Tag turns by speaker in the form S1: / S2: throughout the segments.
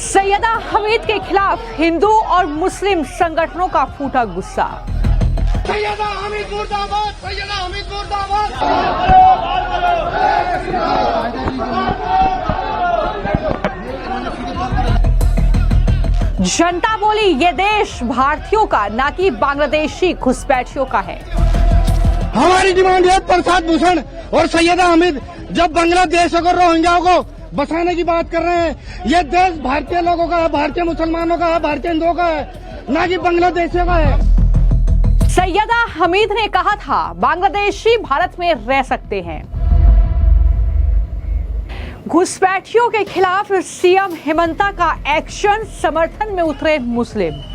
S1: सैयदा हमीद के खिलाफ हिंदू और मुस्लिम संगठनों का फूटा गुस्सा।
S2: सैयदा हमीद मुर्दाबाद, सैयदा हमीद मुर्दाबाद।
S1: जनता बोली ये देश भारतीयों का ना कि बांग्लादेशी घुसपैठियों का है।
S2: हमारी डिमांड है प्रसाद भूषण और सैयदा हमीद जब बांग्लादेश और रोहिंग्याओं को बसाने की बात कर रहे हैं। ये देश भारतीय लोगों का है, भारतीय मुसलमानों का है, भारतीय हिंदुओं का है, ना कि बांग्लादेशियों का है।
S1: सैयदा हमीद ने कहा था बांग्लादेशी भारत में रह सकते हैं। घुसपैठियों के खिलाफ सीएम हेमंता का एक्शन, समर्थन में उतरे मुस्लिम।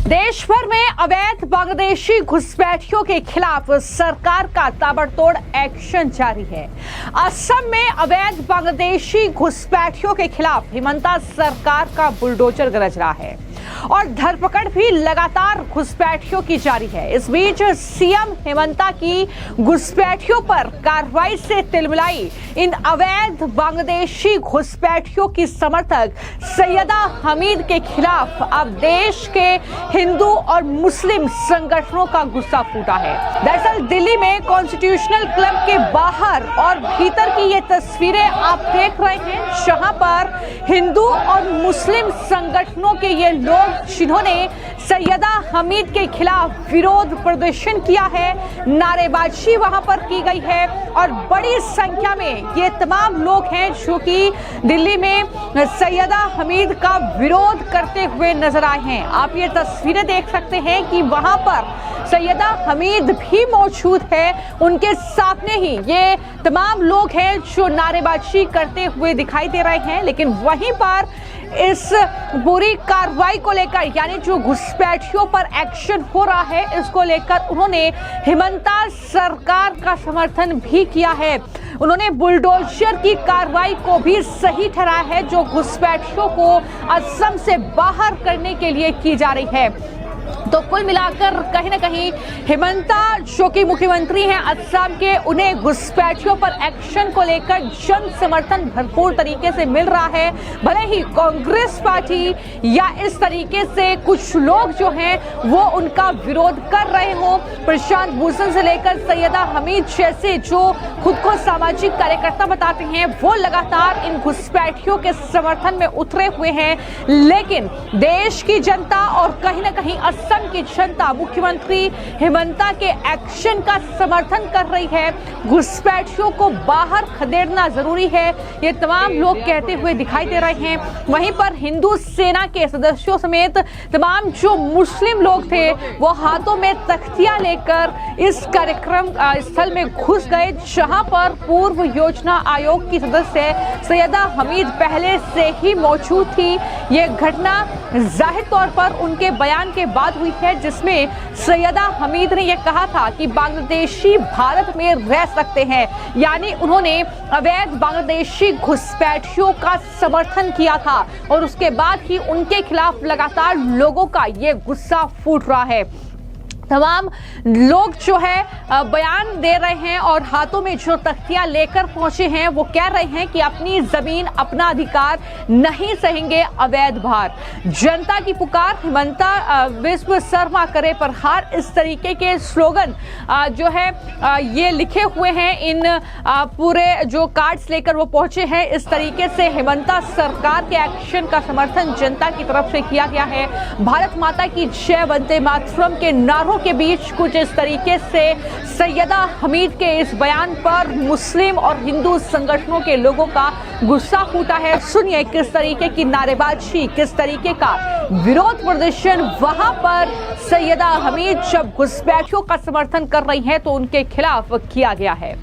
S1: देश भर में अवैध बांग्लादेशी घुसपैठियों के खिलाफ सरकार का ताबड़तोड़ एक्शन जारी है। असम में अवैध बांग्लादेशी घुसपैठियों के खिलाफ हेमंता सरकार का बुलडोजर गरज रहा है और धरपकड़ भी लगातार घुसपैठियों की जारी है। इस बीच सीएम हेमंता की घुसपैठियों पर कार्रवाई से तिलमिलाई इन अवैध बांग्लादेशी घुसपैठियों की समर्थक सैयदा हमीद के खिलाफ अब देश के हिंदू और मुस्लिम संगठनों का गुस्सा फूटा है। दरअसल दिल्ली में कॉन्स्टिट्यूशनल क्लब के बाहर और भीतर की ये तस्वीरें आप देख रहे हैं, जहां पर हिंदू और मुस्लिम संगठनों के ये लोग जिन्होंने सैयदा हमीद के खिलाफ विरोध प्रदर्शन किया है, नारेबाजी वहां पर की गई है और बड़ी संख्या में ये तमाम लोग हैं जो कि दिल्ली में सैयदा हमीद का विरोध करते हुए नजर आए हैं। आप ये तस्वीरें देख सकते हैं कि वहां पर सैयदा हमीद भी मौजूद है। उनके सामने ही ये तमाम लोग हैं जो नारेबाजी करते हुए दिखाई दे रहे हैं। लेकिन वहीं पर इस पूरी कार्रवाई को लेकर, यानी जो घुसपैठियों पर एक्शन हो रहा है, इसको लेकर उन्होंने हेमंता सरकार का समर्थन भी किया है। उन्होंने बुलडोजर की कार्रवाई को भी सही ठहराया है जो घुसपैठियों को असम से बाहर करने के लिए की जा रही है। तो कुल मिलाकर कहीं ना कहीं हेमंता जो कि मुख्यमंत्री हैं असम के, उन्हें घुसपैठियों पर एक्शन को लेकर जन समर्थन भरपूर तरीके से मिल रहा है। भले ही कांग्रेस पार्टी या इस तरीके से कुछ लोग जो हैं वो उनका विरोध कर रहे हों। प्रशांत भूषण से लेकर सैयदा हमीद जैसे जो खुद को सामाजिक कार्यकर्ता बताते हैं, वो लगातार इन घुसपैठियों के समर्थन में उतरे हुए हैं। लेकिन देश की जनता और कहीं ना कहीं असम की जनता मुख्यमंत्री हेमंता के एक्शन का समर्थन कर रही है। घुसपैठियों को बाहर खदेड़ना जरूरी है, ये तमाम लोग कहते हुए दिखाई दे रहे हैं। वहीं पर हिंदू सेना के सदस्यों समेत तमाम जो मुस्लिम लोग थे वो हाथों में तख्तियां लेकर इस कार्यक्रम स्थल में घुस गए, जहां पर पूर्व योजना आयोग की सदस्य सैयदा हमीद पहले से ही मौजूद थी। ये घटना जाहिर तौर पर उनके बयान के बाद हुई है, जिसमें सैयदा हमीद ने यह कहा था कि बांग्लादेशी भारत में रह सकते हैं। यानी उन्होंने अवैध बांग्लादेशी घुसपैठियों का समर्थन किया था और उसके बाद ही उनके खिलाफ लगातार लोगों का यह गुस्सा फूट रहा है। तमाम लोग जो है बयान दे रहे हैं और हाथों में जो तख्तियां लेकर पहुंचे हैं वो कह रहे हैं कि अपनी जमीन, अपना अधिकार, नहीं सहेंगे अवैध भार। जनता की पुकार, हेमंता विश्व शर्मा करे प्रहार, इस तरीके के स्लोगन जो है ये लिखे हुए हैं। इन पूरे जो कार्ड्स लेकर वो पहुंचे हैं। इस तरीके से हेमंता सरकार के एक्शन का समर्थन जनता की तरफ से किया गया है। भारत माता की जय, वंदे मातरम के नारों के बीच कुछ इस तरीके से सैयदा हमीद के इस बयान पर मुस्लिम और हिंदू संगठनों के लोगों का गुस्सा फूटा है। सुनिए किस तरीके की नारेबाजी, किस तरीके का विरोध प्रदर्शन वहां पर सैयदा हमीद जब घुसपैठियों का समर्थन कर रही हैं तो उनके खिलाफ किया गया है।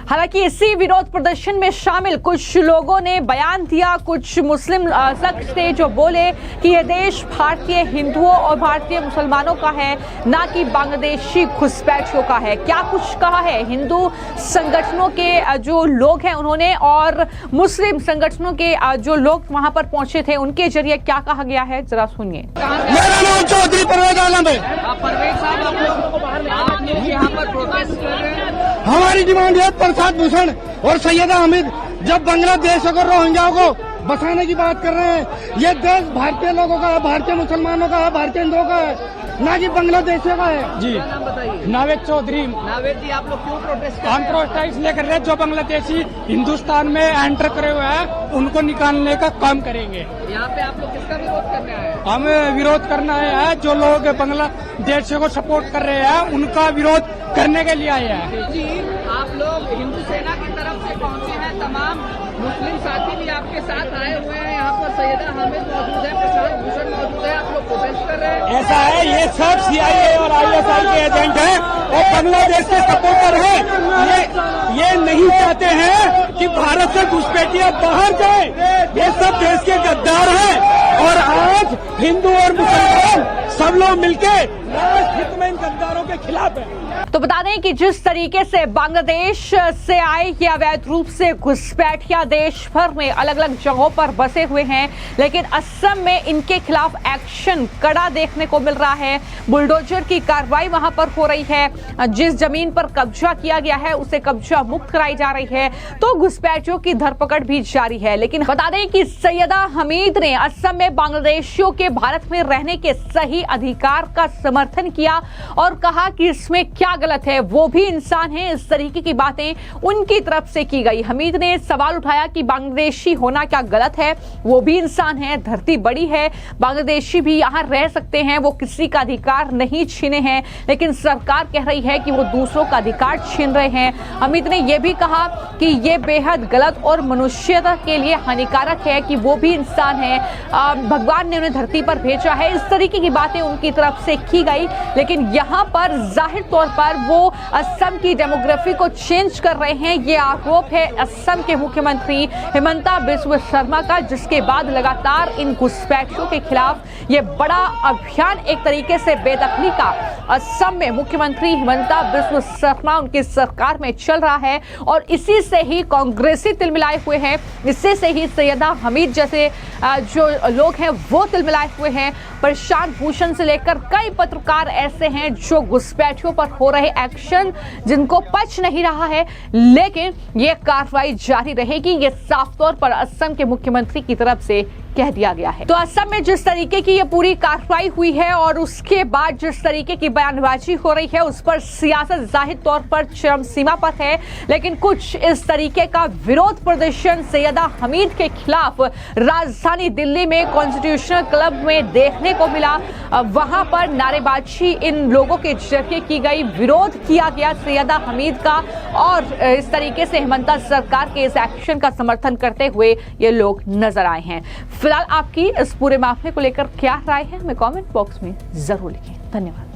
S1: हालांकि इसी विरोध प्रदर्शन में शामिल कुछ लोगों ने बयान दिया, कुछ मुस्लिम शख्स थे जो बोले कि यह देश भारतीय हिंदुओं और भारतीय मुसलमानों का है, ना कि बांग्लादेशी घुसपैठियों का है। क्या कुछ कहा है हिंदू संगठनों के जो लोग हैं उन्होंने, और मुस्लिम संगठनों के जो लोग वहां पर पहुंचे थे उनके जरिए क्या कहा गया है, जरा सुनिए।
S2: मेरा नाम चौधरी परवेज आलम है।
S3: परवेज साहब, आप लोगों को बाहर यहाँ पर प्रोटेस्ट कर रहे हैं।
S2: हमारी डिमांड है प्रसाद भूषण और सैयदा हामिद जब बांग्लादेश और रोहिंग्याओं को बसाने की बात कर रहे हैं। ये देश भारतीय लोगों का है, भारतीय मुसलमानों का है, भारतीय हिंदुओं का है, ना कि बांग्लादेशियों का है।
S4: जी,
S3: नाम बताइए।
S4: नावेद चौधरी।
S3: नावेद जी, आप लोग क्यों प्रोटेस्ट कर
S4: हम
S3: रहे हैं?
S4: प्रोटेस्ट इसलिए कर रहे हैं, जो बांग्लादेशी हिंदुस्तान में एंटर करे हुए हैं उनको निकालने का काम करेंगे।
S3: यहाँ पे आप लोग किसका विरोध करने आए हैं?
S4: हम विरोध करना है, जो लोग बांग्लादेश को सपोर्ट कर रहे हैं उनका विरोध करने के लिए आए हैं।
S3: जी, आप लोग हिंदू सेना की तरफ से पहुँचे हैं, तमाम मुस्लिम साथी भी आपके साथ आए हुए हैं। यहाँ पर सैयदा हामिद मौजूद है, प्रसाद भूषण मौजूद है, आप लोग प्रोटेस्ट कर रहे हैं।
S4: ऐसा है, ये सब CIA और ISI के एजेंट हैं और बांग्लादेश के सपोर्टर हैं। ये नहीं चाहते हैं कि भारत से घुसपैठियां बाहर जाए। ये सब देश के गद्दार हैं और आज हिंदू और मुसलमान सब लोग मिलके हित में इन गद्दारों के खिलाफ हैं।
S1: तो बता दें कि जिस तरीके से बांग्लादेश से आए ये अवैध रूप से घुसपैठिया देश भर में अलग अलग जगहों पर बसे हुए हैं, लेकिन असम में इनके खिलाफ एक्शन कड़ा देखने को मिल रहा है। बुलडोजर की कार्रवाई वहां पर हो रही है, जिस जमीन पर कब्जा किया गया है उसे कब्जा मुक्त कराई जा रही है, तो घुसपैठियों की धरपकड़ भी जारी है। लेकिन बता दें कि सैयदा हमीद ने असम में बांग्लादेशियों के भारत में रहने के सही अधिकार का समर्थन किया और कहा कि इसमें क्या गलत है, वो भी इंसान है। इस तरीके की बातें उनकी तरफ से की गई। हमीद ने सवाल उठाया कि बांग्लादेशी होना क्या गलत है, वो भी इंसान है, धरती बड़ी है, बांग्लादेशी भी यहाँ रह सकते हैं, वो किसी का अधिकार नहीं छीने हैं, लेकिन सरकार कह रही है कि वो दूसरों का अधिकार छीन रहे हैं। हमीद ने यह भी कहा कि ये बेहद गलत और मनुष्यता के लिए हानिकारक है कि वो भी इंसान है, भगवान ने उन्हें धरती पर भेजा है। इस तरीके की बातें उनकी तरफ से की गई, लेकिन यहाँ पर जाहिर तौर पर वो असम की डेमोग्राफी को चेंज कर रहे हैं। ये आरोप है असम के मुख्यमंत्री हिमंता बिस्वा शर्मा का, जिसके बाद लगातार इन घुसपैठियों के खिलाफ ये बड़ा अभियान एक तरीके से बेदखली का असम में मुख्यमंत्री हिमंता बिस्वा शर्मा उनकी सरकार में चल रहा है, और इसी से ही कांग्रेसी तिलमिलाए हुए हैं, इससे से ही सैयदा हमीद जैसे जो लोग हैं वो तिलमिलाए हुए हैं। प्रशांत भूषण से लेकर कई पत्रकार ऐसे हैं जो घुसपैठियों पर हो रहे एक्शन जिनको पच नहीं रहा है, लेकिन ये कार्रवाई जारी रहेगी, ये साफ तौर पर असम के मुख्यमंत्री की तरफ से कह दिया गया है। तो असम में जिस तरीके की ये पूरी कार्रवाई हुई है और उसके बाद जिस तरीके की बयानबाजी हो रही है, उस पर सियासत जाहिर तौर पर चरम सीमा पर है, लेकिन कुछ इस तरीके का विरोध प्रदर्शन सैयदा हमीद के खिलाफ राजधानी दिल्ली में कॉन्स्टिट्यूशनल क्लब में देखने को मिला। वहां पर नारेबाजी इन लोगों के जरिए की गई, विरोध किया गया सैयदा हमीद का, और इस तरीके से हिमंता सरकार के इस एक्शन का समर्थन करते हुए ये लोग नजर आए हैं। फिलहाल आपकी इस पूरे मामले को लेकर क्या राय है, हमें कमेंट बॉक्स में जरूर लिखें। धन्यवाद।